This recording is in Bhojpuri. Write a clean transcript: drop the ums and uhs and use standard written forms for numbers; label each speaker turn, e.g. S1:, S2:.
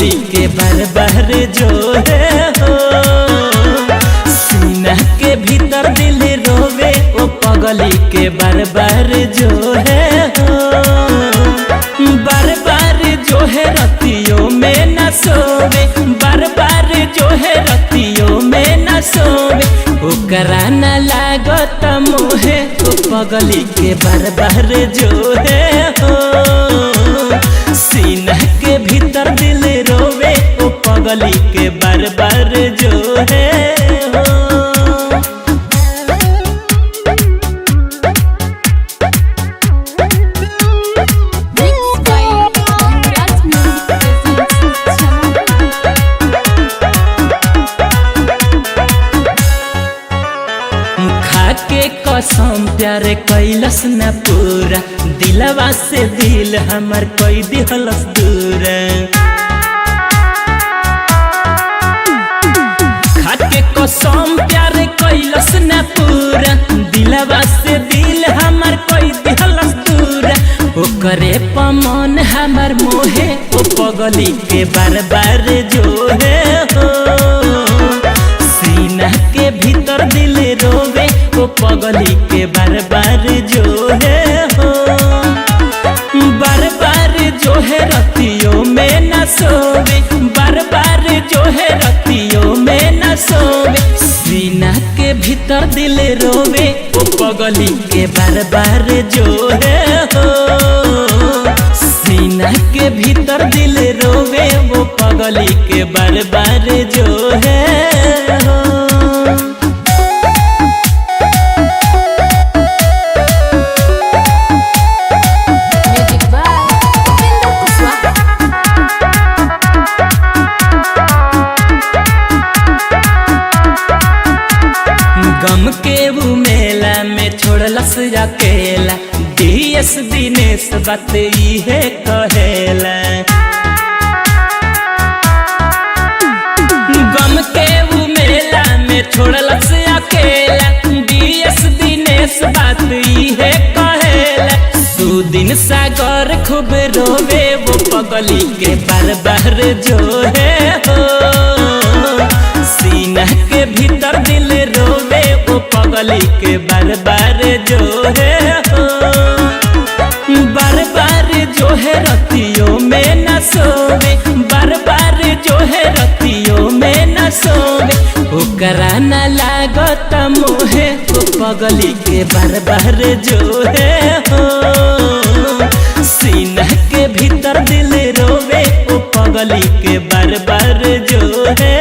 S1: पगली के बार बार जो है हो। सीना के भीतर दिल रोवे ओ पगली के बार बार जो है हो। बार बार जो है रतियों में न सोवे, बार बार जो है रतियों में न सोवे। ओकरा न लागत मोहे ओ पगली के बार बार जो है हो। सीना के भीतर दिल रोवे ओ पगली के बार बार जो है हो। खाके कसम प्यार कैलस न पूरा, दिलवा से दिल हमर कोई दिहलस दूर। खाके कसम प्यार कैलस न पूरा, दिलवा से दिल हमर कोई दिहलस दूर। ओकरे पमन हमर मोहे ओ पगली के बार बार जो है हो। सीना के भीतर दिल रोवे ओ पगली के बार बार जो है हो। बार बार जो है रतियों में न सोवे, बार बार जो है रतियों में न सोवे। सीना के भीतर दिल रोवे ओ पगली के बार बार जो है हो। सीना के भीतर दिल रोवे वो पगली के बार बार जो है हो। गम के वो मेला में छोड़लस अकेला, DS दिनेश बात इहे कहेला। गम के वो मेला में छोड़लस अकेला, DS दिनेश बात इहे कहेला। सुदिन सागर खूब रोवे वो पगली के बार बार जो है हो। सीना के भीतर दिल रोवे वो पगली के बार बार जो है हो। बार बार जो है रतियों में न सोवे, बार बार जो है रतियों में न सोवे। ओकरा न लागत मोहे वो पगली के बार बार जो है हो। सीना के भीतर दिल रोवे वो पगली के बार बार जो है।